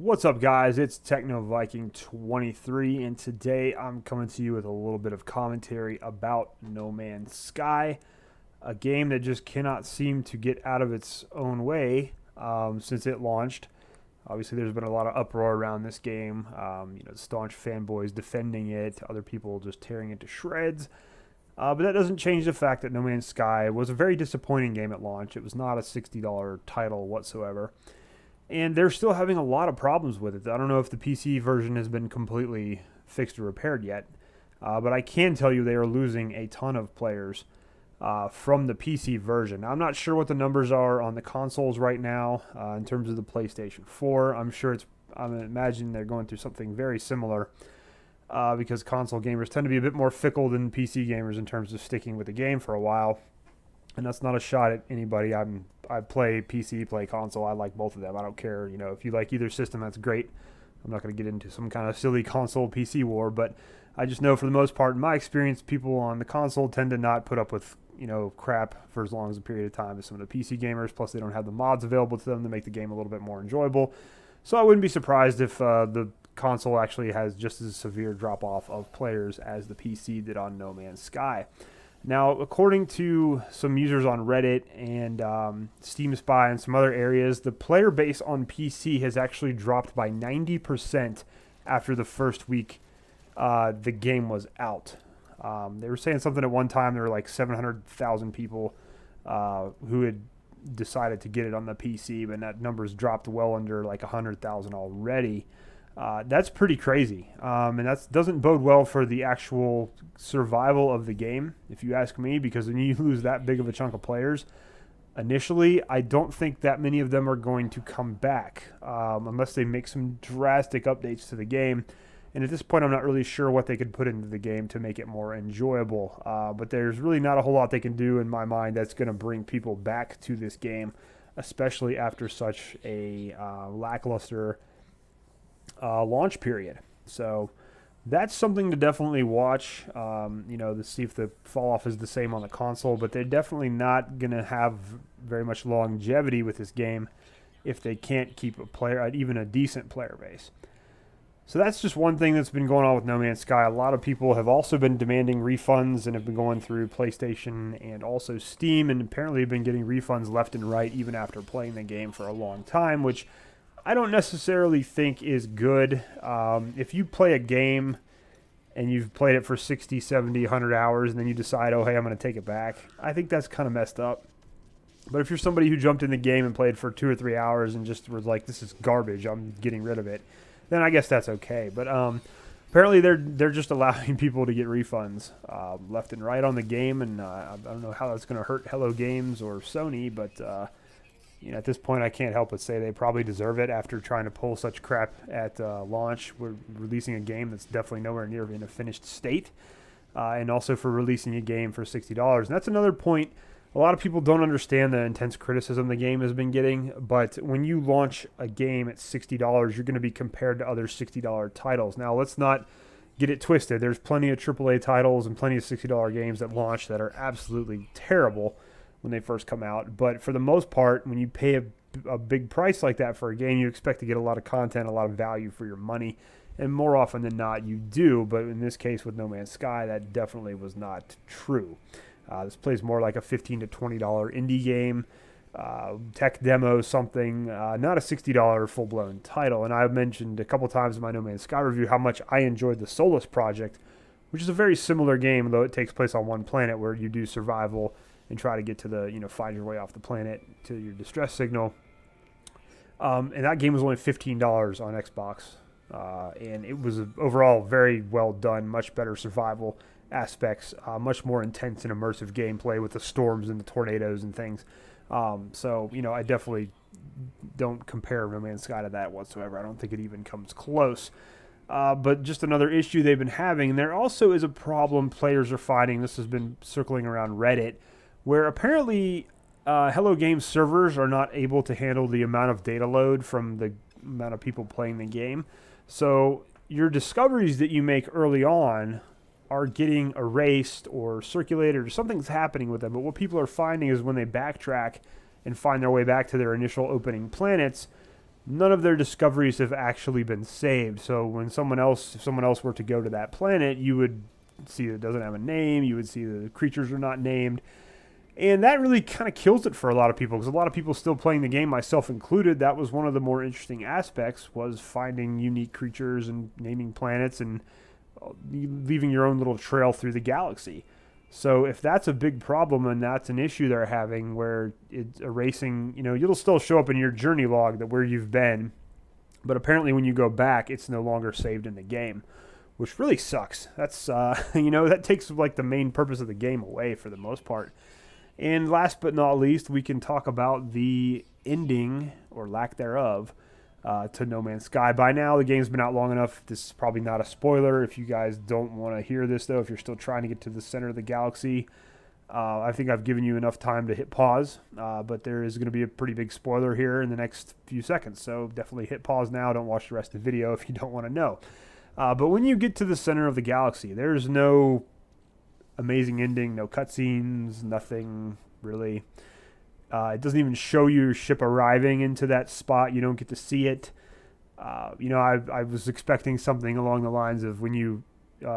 What's up, guys? It's Techno Viking 23, and today I'm coming to you with a little bit of commentary about No Man's Sky, a game that just cannot seem to get out of its own way since it launched. Obviously, there's been a lot of uproar around this game. Staunch fanboys defending it, other people just tearing it to shreds. But that doesn't change the fact that No Man's Sky was a very disappointing game at launch. It was not a $60 title whatsoever. And they're still having a lot of problems with it. I don't know if the PC version has been completely fixed or repaired yet, but I can tell you they are losing a ton of players from the PC version. I'm not sure what the numbers are on the consoles right now in terms of the PlayStation 4. I'm imagining they're going through something very similar because console gamers tend to be a bit more fickle than PC gamers in terms of sticking with the game for a while. And that's not a shot at anybody. I play PC, play console. I like both of them. I don't care. If you like either system, that's great. I'm not going to get into some kind of silly console PC war, but I just know for the most part, in my experience, people on the console tend to not put up with crap for as long as a period of time as some of the PC gamers. Plus, they don't have the mods available to them to make the game a little bit more enjoyable. So I wouldn't be surprised if the console actually has just as severe drop off of players as the PC did on No Man's Sky. Now, according to some users on Reddit and Steam Spy and some other areas, the player base on PC has actually dropped by 90% after the first week the game was out. They were saying something at one time. There were like 700,000 people who had decided to get it on the PC, but that number's dropped well under like 100,000 already. That's pretty crazy, and that doesn't bode well for the actual survival of the game, if you ask me, because when you lose that big of a chunk of players, initially, I don't think that many of them are going to come back, unless they make some drastic updates to the game, and at this point, I'm not really sure what they could put into the game to make it more enjoyable, but there's really not a whole lot they can do, in my mind, that's going to bring people back to this game, especially after such a lackluster launch period. So that's something to definitely watch, to see if the fall off is the same on the console, but they're definitely not going to have very much longevity with this game if they can't keep even a decent player base. So that's just one thing that's been going on with No Man's Sky. A lot of people have also been demanding refunds and have been going through PlayStation and also Steam, and apparently have been getting refunds left and right even after playing the game for a long time, which I don't necessarily think is good. If you play a game and you've played it for 60, 70, 100 hours and then you decide, oh, hey, I'm going to take it back, I think that's kind of messed up. But if you're somebody who jumped in the game and played for 2 or 3 hours and just was like, this is garbage, I'm getting rid of it, then I guess that's okay. But apparently they're just allowing people to get refunds left and right on the game, and I don't know how that's going to hurt Hello Games or Sony, but at this point, I can't help but say they probably deserve it after trying to pull such crap at launch. We're releasing a game that's definitely nowhere near in a finished state, and also for releasing a game for $60. And that's another point. A lot of people don't understand the intense criticism the game has been getting, but when you launch a game at $60, you're going to be compared to other $60 titles. Now, let's not get it twisted. There's plenty of AAA titles and plenty of $60 games that launch that are absolutely terrible when they first come out, but for the most part, when you pay a big price like that for a game, you expect to get a lot of content, a lot of value for your money, and more often than not, you do. But in this case with No Man's Sky, that definitely was not true. This plays more like a $15 to $20 indie game, tech demo, something, not a $60 full-blown title. And I've mentioned a couple times in my No Man's Sky review how much I enjoyed the Solus project, which is a very similar game, though it takes place on one planet where you do survival and try to get to the, find your way off the planet to your distress signal. And that game was only $15 on Xbox. And it was overall very well done, much better survival aspects, much more intense and immersive gameplay with the storms and the tornadoes and things. So, I definitely don't compare No Man's Sky to that whatsoever. I don't think it even comes close. But just another issue they've been having. And there also is a problem players are finding. This has been circling around Reddit, where apparently Hello Games servers are not able to handle the amount of data load from the amount of people playing the game. So your discoveries that you make early on are getting erased or circulated, or something's happening with them. But what people are finding is when they backtrack and find their way back to their initial opening planets, none of their discoveries have actually been saved. So when if someone else were to go to that planet, you would see that it doesn't have a name. You would see that the creatures are not named. And that really kind of kills it for a lot of people, because a lot of people still playing the game, myself included. That was one of the more interesting aspects, was finding unique creatures and naming planets and leaving your own little trail through the galaxy. So if that's a big problem and that's an issue they're having, where it's erasing, it'll still show up in your journey log that where you've been, but apparently when you go back, it's no longer saved in the game, which really sucks. That's that takes like the main purpose of the game away for the most part. And last but not least, we can talk about the ending, or lack thereof, to No Man's Sky. By now, the game's been out long enough. This is probably not a spoiler. If you guys don't want to hear this, though, if you're still trying to get to the center of the galaxy, I think I've given you enough time to hit pause. But there is going to be a pretty big spoiler here in the next few seconds. So definitely hit pause now. Don't watch the rest of the video if you don't want to know. But when you get to the center of the galaxy, there's no amazing ending, no cutscenes, nothing really. It doesn't even show your ship arriving into that spot. You don't get to see it. I was expecting something along the lines of when you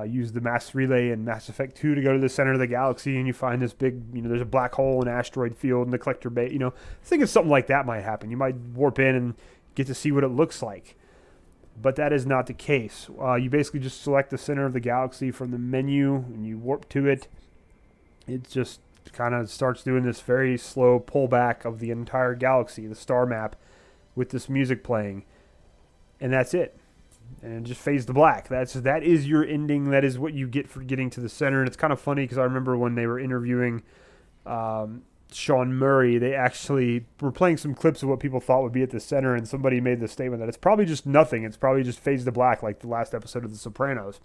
use the mass relay in Mass Effect 2 to go to the center of the galaxy and you find this big, there's a black hole, an asteroid field, and the collector bay. Thinking something like that might happen. You might warp in and get to see what it looks like. But that is not the case. You basically just select the center of the galaxy from the menu and you warp to it. It just kind of starts doing this very slow pullback of the entire galaxy, the star map, with this music playing. And that's it. And it just fades to black. That is your ending. That is what you get for getting to the center. And it's kind of funny because I remember when they were interviewing Sean Murray, they actually were playing some clips of what people thought would be at the center, and somebody made the statement that it's probably just nothing. It's probably just fades to black like the last episode of The Sopranos.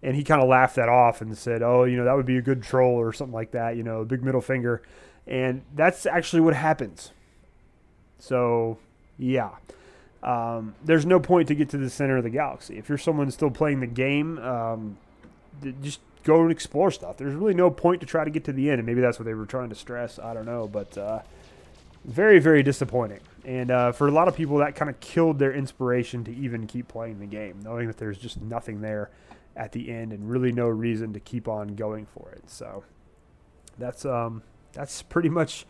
And he kind of laughed that off and said, oh, that would be a good troll or something like that, a big middle finger. And that's actually what happens. So, yeah. There's no point to get to the center of the galaxy. If you're someone still playing the game, just go and explore stuff. There's really no point to try to get to the end, and maybe that's what they were trying to stress. I don't know, but very, very disappointing. And for a lot of people, that kind of killed their inspiration to even keep playing the game, knowing that there's just nothing there at the end and really no reason to keep on going for it. So that's pretty much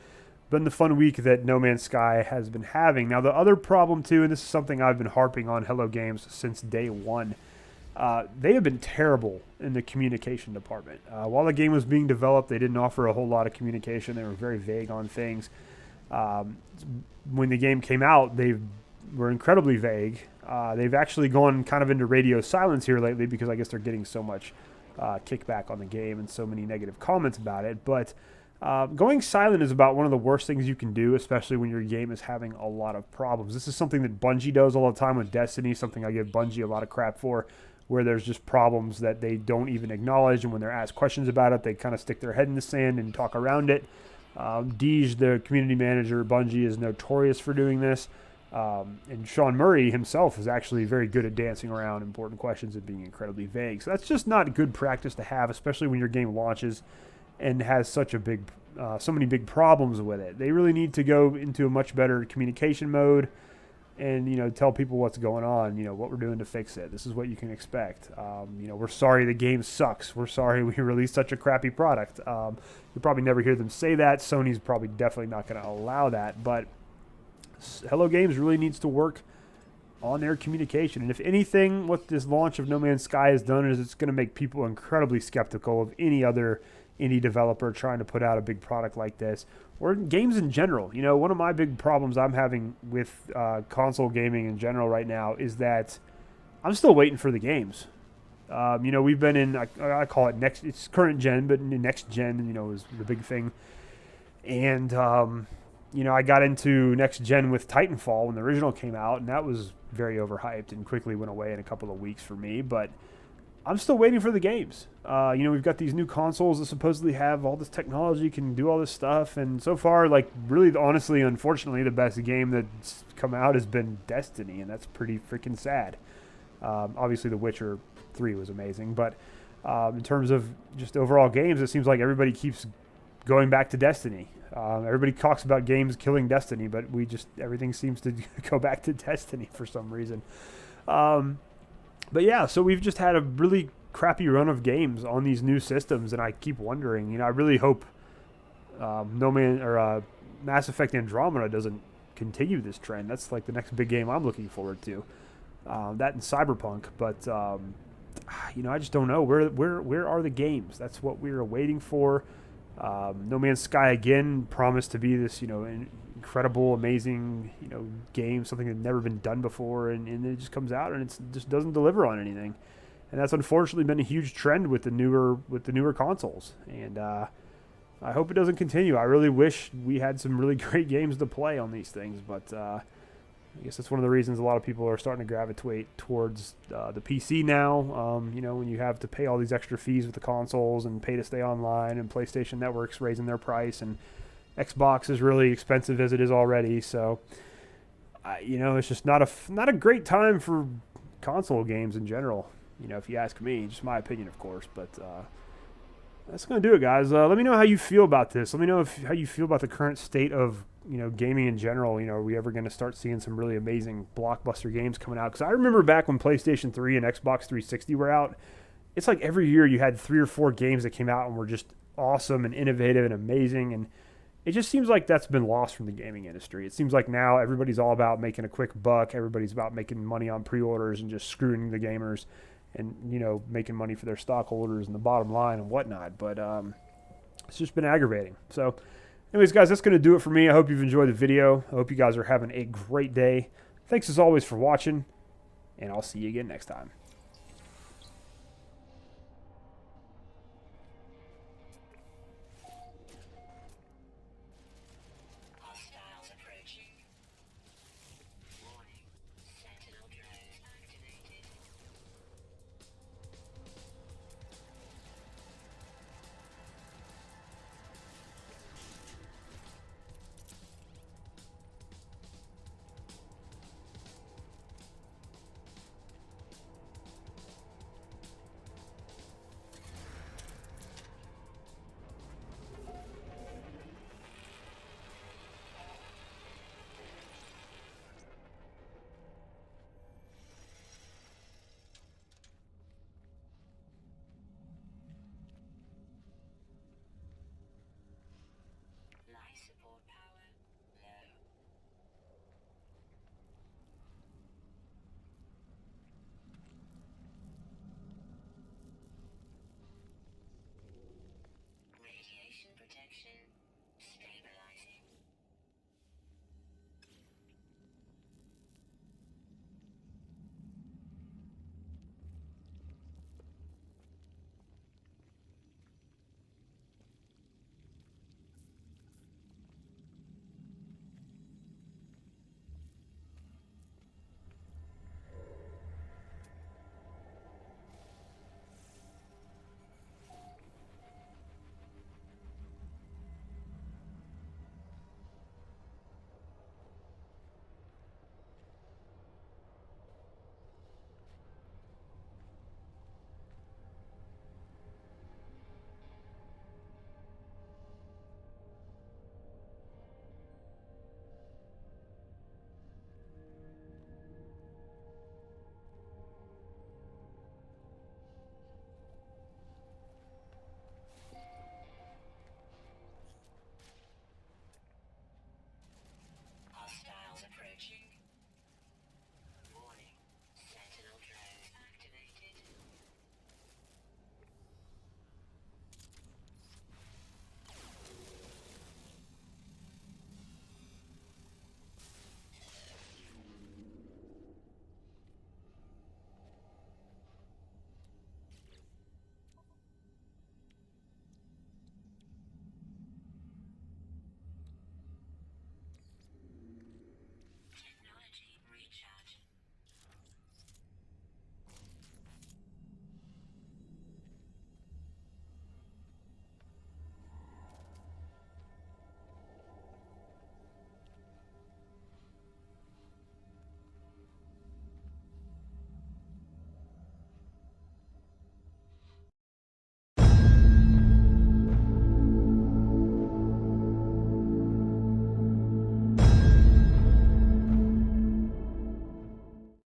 been the fun week that No Man's Sky has been having. Now, the other problem, too, and this is something I've been harping on Hello Games since day one, they have been terrible in the communication department. While the game was being developed, they didn't offer a whole lot of communication. They were very vague on things. When the game came out, they were incredibly vague. They've actually gone kind of into radio silence here lately because I guess they're getting so much kickback on the game and so many negative comments about it. But going silent is about one of the worst things you can do, especially when your game is having a lot of problems. This is something that Bungie does all the time with Destiny, something I give Bungie a lot of crap for, where there's just problems that they don't even acknowledge, and when they're asked questions about it, they kind of stick their head in the sand and talk around it. Deej, the community manager, Bungie, is notorious for doing this. And Sean Murray himself is actually very good at dancing around important questions and being incredibly vague. So that's just not good practice to have, especially when your game launches and has such a so many big problems with it. They really need to go into a much better communication mode and, tell people what's going on, what we're doing to fix it. This is what you can expect. We're sorry the game sucks. We're sorry we released such a crappy product. You'll probably never hear them say that. Sony's probably definitely not going to allow that. But Hello Games really needs to work on their communication. And if anything, what this launch of No Man's Sky has done is it's going to make people incredibly skeptical of any other indie developer trying to put out a big product like this, or games in general. One of my big problems I'm having with console gaming in general right now is that I'm still waiting for the games. We've been in, I call it it's current gen, but next gen, is the big thing. And, I got into next gen with Titanfall when the original came out, and that was very overhyped and quickly went away in a couple of weeks for me. But I'm still waiting for the games. We've got these new consoles that supposedly have all this technology, can do all this stuff. And so far, really, honestly, unfortunately, the best game that's come out has been Destiny, and that's pretty freaking sad. Obviously, The Witcher 3 was amazing. But in terms of just overall games, it seems like everybody keeps going back to Destiny. Everybody talks about games killing Destiny, but everything seems to go back to Destiny for some reason. But yeah, so we've just had a really crappy run of games on these new systems, and I keep wondering, I really hope Mass Effect Andromeda doesn't continue this trend. That's like the next big game I'm looking forward to. That and Cyberpunk, but I just don't know where are the games. That's what we were waiting for. No Man's Sky again promised to be this incredible, amazing game, something that had never been done before, and it just comes out and it just doesn't deliver on anything. And that's unfortunately been a huge trend with the newer consoles. And I hope it doesn't continue. I really wish we had some really great games to play on these things, but I guess that's one of the reasons a lot of people are starting to gravitate towards the PC now. When you have to pay all these extra fees with the consoles and pay to stay online, and PlayStation Network's raising their price, and Xbox is really expensive as it is already. So, it's just not a great time for console games in general. If you ask me, just my opinion, of course. But that's going to do it, guys. Let me know how you feel about this. Let me know how you feel about the current state of gaming in general. Are we ever going to start seeing some really amazing blockbuster games coming out? Because I remember back when PlayStation 3 and Xbox 360 were out, it's like every year you had 3 or 4 games that came out and were just awesome and innovative and amazing. And it just seems like that's been lost from the gaming industry. It seems like now everybody's all about making a quick buck. Everybody's about making money on pre-orders and just screwing the gamers and, making money for their stockholders and the bottom line and whatnot. But it's just been aggravating. So anyways, guys, that's going to do it for me. I hope you've enjoyed the video. I hope you guys are having a great day. Thanks as always for watching, and I'll see you again next time.